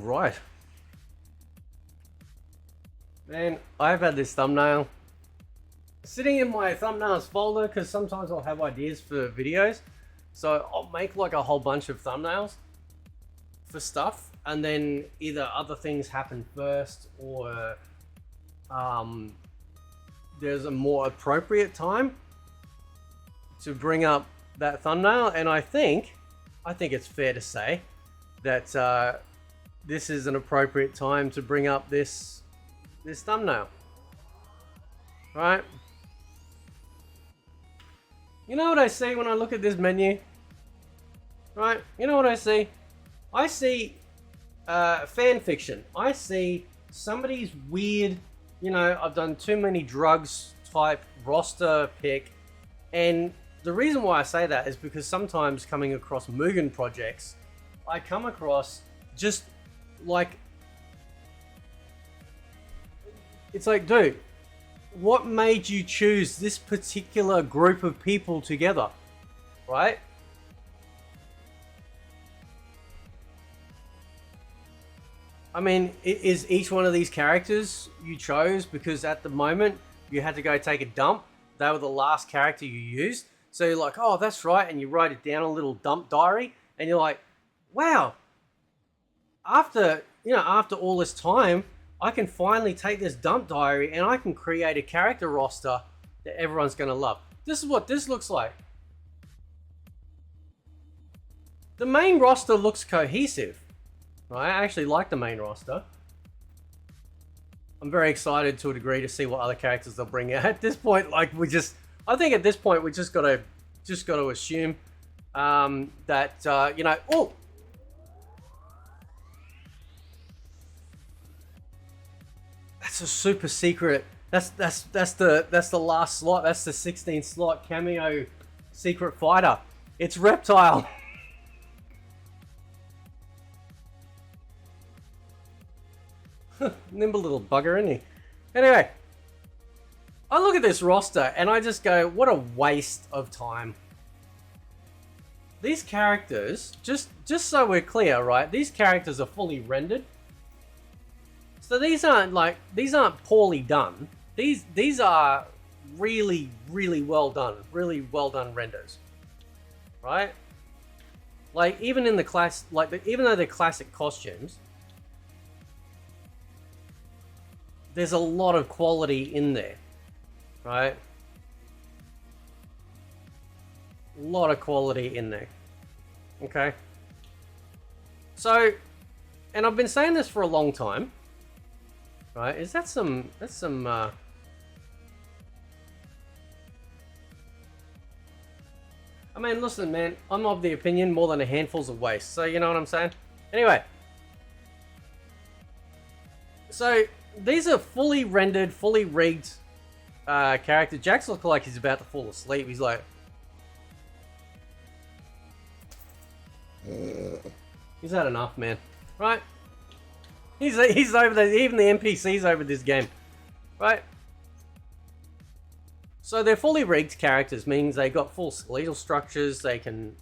Alright. Man, I've had this thumbnail sitting in my thumbnails folder because sometimes I'll have ideas for videos. So I'll make like a whole bunch of thumbnails for stuff, and then either other things happen first or there's a more appropriate time to bring up that thumbnail. And I think it's fair to say that this is an appropriate time to bring up this thumbnail. Right? You know what I see when I look at this menu? Right? You know what I see? I see fan fiction. I see somebody's weird, you know, I've done too many drugs type roster pick. And the reason why I say that is because sometimes coming across Mugen projects, I come across just like, it's like, dude, what made you choose this particular group of people together, right? I mean, is each one of these characters you chose because at the moment you had to go take a dump? They were the last character you used. So you're like, oh, that's right. And you write it down, a little dump diary. And you're like, wow, after all this time, I can finally take this dump diary and I can create a character roster that everyone's going to love. This is what this looks like. The main roster looks cohesive. Right? I actually like the main roster. I'm very excited to a degree to see what other characters they'll bring out. At this point, like I think at this point we just got to assume that you know. Oh. That's a super secret. That's the last slot. That's the 16th slot cameo secret fighter. It's Reptile. Nimble little bugger, isn't he? Anyway, I look at this roster and I just go, what a waste of time. These characters, just so we're clear, right? These characters are fully rendered. So these aren't poorly done. These are really, really well done renders, right? Like even in the class, even though they're classic costumes, there's a lot of quality in there, right? A lot of quality in there. Okay. So, and I've been saying this for a long time. Right, that's some I mean, listen, man, I'm of the opinion more than a handful's a waste. So, you know what I'm saying? Anyway. So, these are fully rendered, fully rigged character. Jax looks like he's about to fall asleep. He's like... He's had enough, man. Right? He's over there. Even the NPC's over this game, right? So they're fully rigged characters, means they got full skeletal structures. They can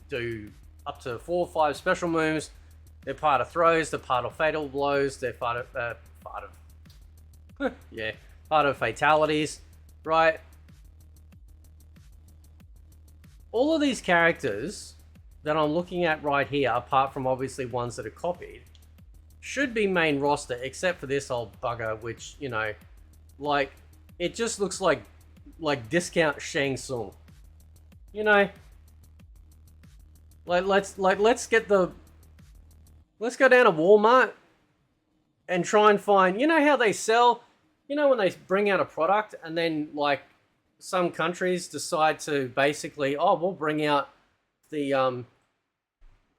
do up to 4 or 5 special moves. They're part of throws. They're part of fatal blows. They're part of fatalities, right? All of these characters that I'm looking at right here, apart from obviously ones that are copied, should be main roster, except for this old bugger, which, you know, like, it just looks like discount Shang Tsung. You know? Let's go down to Walmart and try and find, you know how they sell, you know when they bring out a product and then, like, some countries decide to basically, oh, we'll bring out the,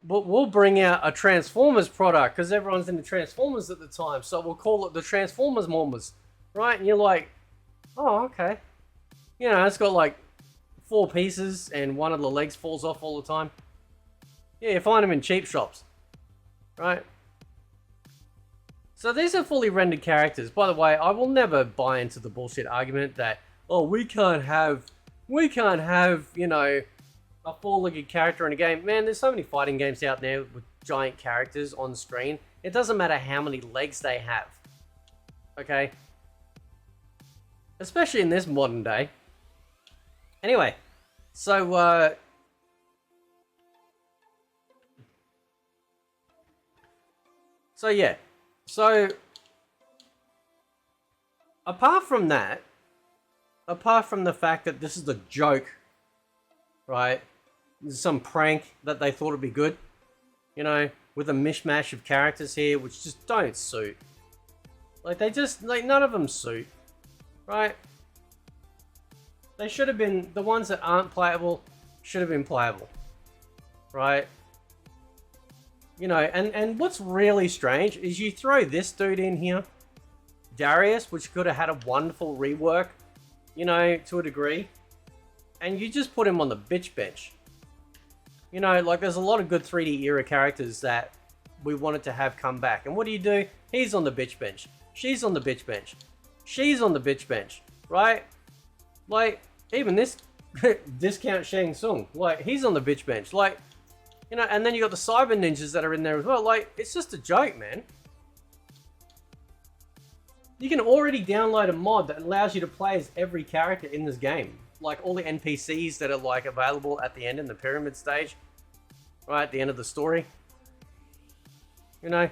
we'll bring out a Transformers product because everyone's into Transformers at the time, so we'll call it the Transformers Mormers, right? And you're like, oh, okay. You know, it's got like 4 pieces and one of the legs falls off all the time. Yeah, you find them in cheap shops, right? So these are fully rendered characters. By the way, I will never buy into the bullshit argument that, oh, we can't have, you know, a 4-legged character in a game. Man, there's so many fighting games out there with giant characters on screen. It doesn't matter how many legs they have. Okay? Especially in this modern day. Anyway, so, yeah. So, apart from that, apart from the fact that this is a joke, right? This is some prank that they thought would be good, you know, with a mishmash of characters here, which just don't suit. Like, they just, like, none of them suit, right? They should have been, the ones that aren't playable, should have been playable, right? You know, and what's really strange is you throw this dude in here, Darius, which could have had a wonderful rework, you know, to a degree, and you just put him on the bitch bench. You know, like, there's a lot of good 3D era characters that we wanted to have come back. And what do? He's on the bitch bench. She's on the bitch bench. She's on the bitch bench, right? Like, even this discount Shang Tsung, like, he's on the bitch bench. Like, you know, and then you got the cyber ninjas that are in there as well. Like, it's just a joke, man. You can already download a mod that allows you to play as every character in this game. Like, all the NPCs that are, like, available at the end in the pyramid stage. Right, at the end of the story. You know?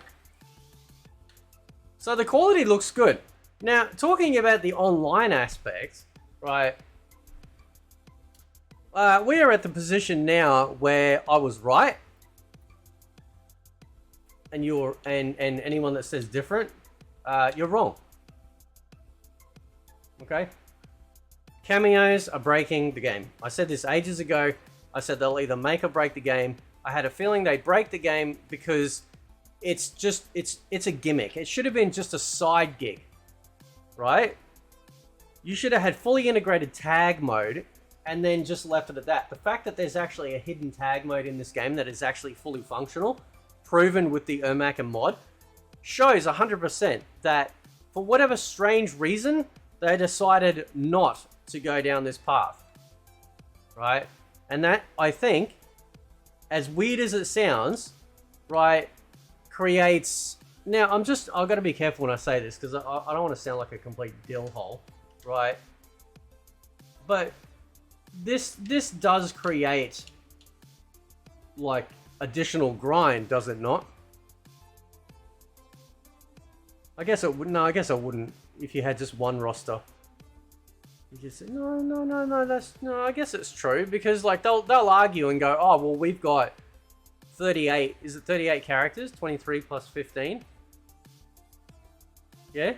So the quality looks good. Now, talking about the online aspects, right? We are at the position now where I was right. And and anyone that says different, you're wrong. Okay? Cameos are breaking the game. I said this ages ago. I said they'll either make or break the game. I had a feeling they'd break the game because it's a gimmick. It should have been just a side gig, right? You should have had fully integrated tag mode and then just left it at that. The fact that there's actually a hidden tag mode in this game that is actually fully functional, proven with the Ermac and mod, shows 100% that for whatever strange reason, they decided not to go down this path, right? And that, I think, as weird as it sounds, right, creates... Now, I've got to be careful when I say this, because I don't want to sound like a complete dill hole, right? But this does create, like, additional grind, does it not? I guess it would. No, I guess I wouldn't. If you had just one roster, you just say, no. I guess it's true, because like they'll argue and go, oh well, we've got 38. Is it 38 characters? 23 plus 15. Yeah.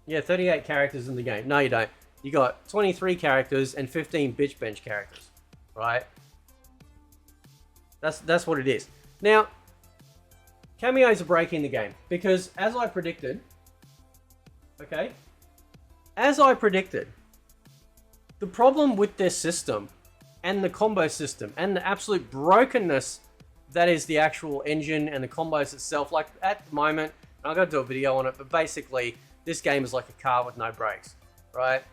Yeah, 38 characters in the game. No, you don't. You got 23 characters and 15 bitch bench characters, right? That's what it is. Now, cameos are breaking the game because, as I predicted, okay, the problem with their system and the combo system and the absolute brokenness that is the actual engine and the combos itself, like at the moment, I'm going to do a video on it, but basically, this game is like a car with no brakes, right?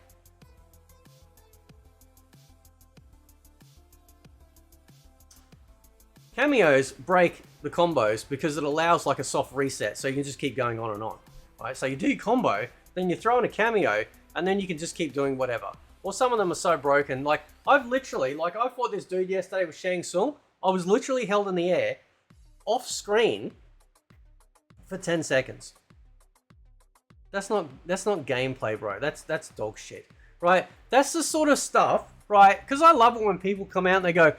Cameos break the combos because it allows like a soft reset, so you can just keep going on and on, right? So you do combo, then you throw in a cameo, and then you can just keep doing whatever. Or some of them are so broken, like I fought this dude yesterday with Shang Tsung. I was literally held in the air, off screen, for 10 seconds. That's not gameplay, bro. That's dog shit, right? That's the sort of stuff, right? Because I love it when people come out and they go,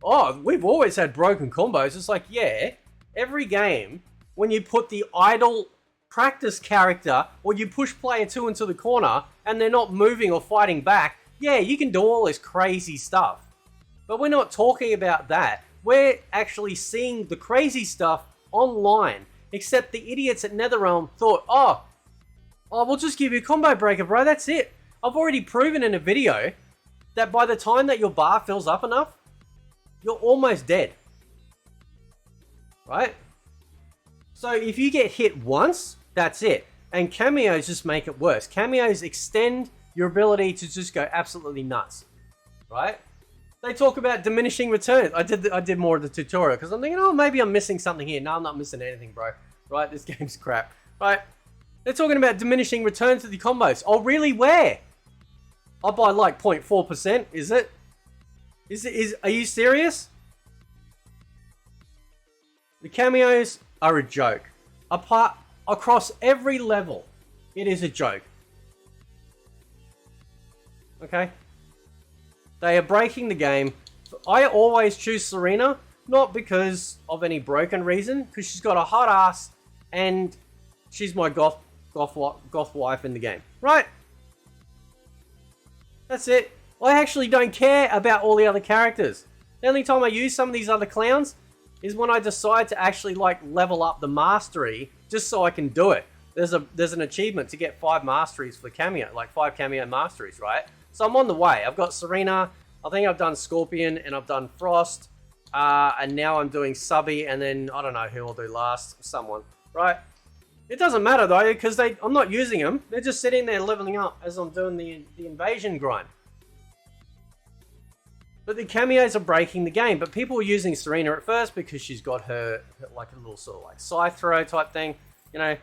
oh, we've always had broken combos. It's like, yeah, every game, when you put the idle practice character or you push player 2 into the corner and they're not moving or fighting back, yeah, you can do all this crazy stuff. But we're not talking about that. We're actually seeing the crazy stuff online. Except the idiots at NetherRealm thought, oh, we'll just give you a combo breaker, bro. That's it. I've already proven in a video that by the time that your bar fills up enough, you're almost dead, right? So if you get hit once, that's it. And cameos just make it worse. Cameos extend your ability to just go absolutely nuts, right? They talk about diminishing returns. I did more of the tutorial because I'm thinking, oh, maybe I'm missing something here. No, I'm not missing anything, bro. Right, this game's crap. Right, they're talking about diminishing returns to the combos. Oh, really? Where? I'll buy like 0.4%. Is it? Are you serious? The cameos are a joke. Across every level, it is a joke. Okay? They are breaking the game. I always choose Serena, not because of any broken reason, because she's got a hot ass and she's my goth wife in the game. Right? That's it. I actually don't care about all the other characters. The only time I use some of these other clowns is when I decide to actually like level up the mastery just so I can do it. There's an achievement to get 5 masteries for cameo, like 5 cameo masteries, right? So I'm on the way. I've got Serena, I think I've done Scorpion, and I've done Frost, and now I'm doing Subby, and then I don't know who I'll do last, someone, right? It doesn't matter though, because I'm not using them. They're just sitting there leveling up as I'm doing the invasion grind. But the cameos are breaking the game. But people were using Serena at first because she's got her like a little sort of like scythe throw type thing, you know.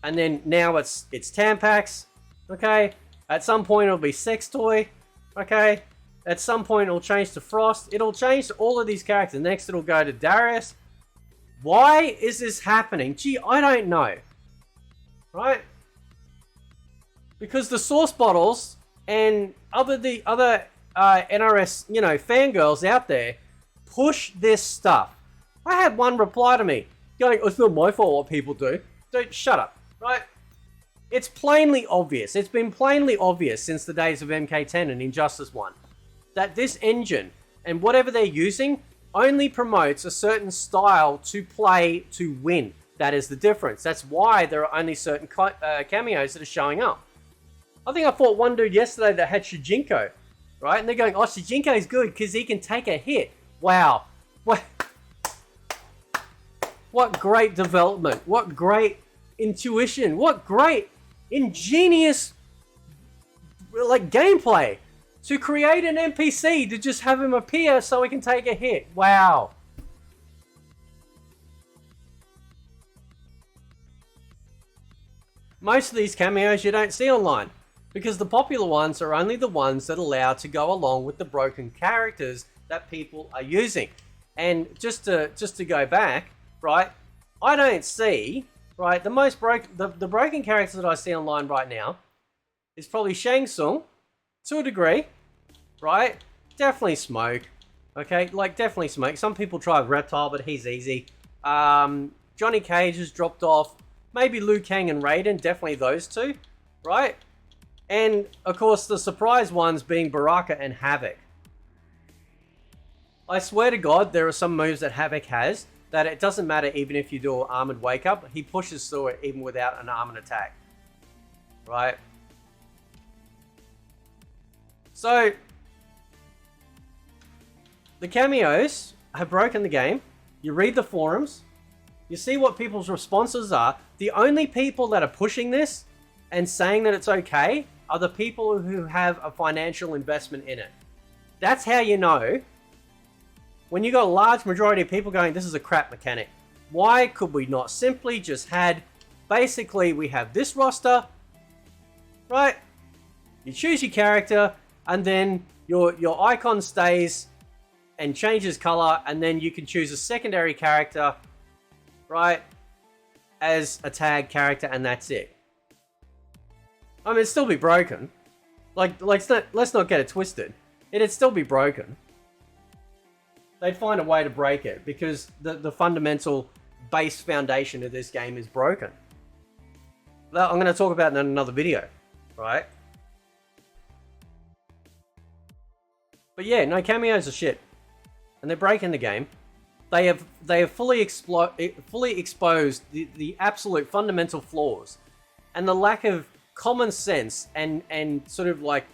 And then now it's Tampax, okay. At some point it'll be Sex Toy, okay. At some point it'll change to Frost. It'll change to all of these characters. Next it'll go to Darius. Why is this happening? Gee, I don't know. Right? Because the source bottles and the other NRS, you know, fangirls out there push this stuff. I had one reply to me going, oh, it's not my fault what people do. Dude, shut up, right? It's plainly obvious. It's been plainly obvious since the days of MK10 and Injustice 1 that this engine and whatever they're using only promotes a certain style to play to win. That is the difference. That's why there are only certain cameos that are showing up. I think I fought one dude yesterday that had Shujinko, right? And they're going, oh, Shujinko is good because he can take a hit. Wow. What great development. What great intuition. What great ingenious like gameplay to create an NPC to just have him appear so he can take a hit. Wow. Most of these cameos you don't see online because the popular ones are only the ones that allow to go along with the broken characters that people are using. And just to go back, right, I don't see, right, the broken characters that I see online right now is probably Shang Tsung to a degree, right? Definitely Smoke, okay, like definitely Smoke. Some people try Reptile, but he's easy. Johnny Cage has dropped off. Maybe Liu Kang and Raiden, definitely those two, right? And, of course, the surprise ones being Baraka and Havoc. I swear to God, there are some moves that Havoc has that it doesn't matter even if you do an armored wake up. He pushes through it even without an armored attack, right? So, the cameos have broken the game. You read the forums. You see what people's responses are. The only people that are pushing this and saying that it's okay are the people who have a financial investment in it. That's how you know when you got a large majority of people going, this is a crap mechanic. Why could we not simply just had, basically we have this roster, right? You choose your character and then your icon stays and changes color, and then you can choose a secondary character, right, as a tag character, and that's it. I mean, it'd still be broken. Let's not get it twisted. It'd still be broken. They'd find a way to break it because the fundamental base foundation of this game is broken. That I'm going to talk about in another video, right? But yeah, no, cameos are shit, and they're breaking the game. They have fully exposed the absolute fundamental flaws and the lack of common sense and sort of like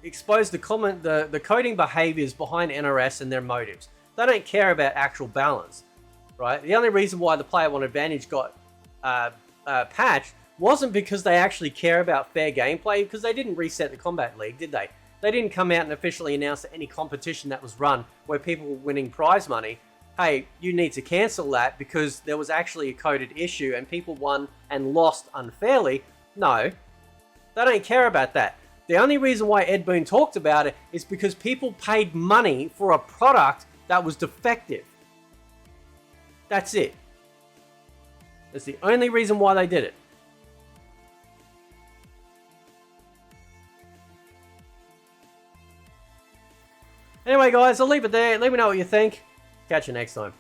expose the coding behaviors behind NRS and their motives. They don't care about actual balance, right? The only reason why the player one advantage got patched wasn't because they actually care about fair gameplay, because they didn't reset the Combat League, did they? They didn't come out and officially announce that any competition that was run where people were winning prize money, hey, you need to cancel that because there was actually a coded issue and people won and lost unfairly. No, they don't care about that. The only reason why Ed Boon talked about it is because people paid money for a product that was defective. That's it. That's the only reason why they did it. Anyway, guys, I'll leave it there. Let me know what you think. Catch you next time.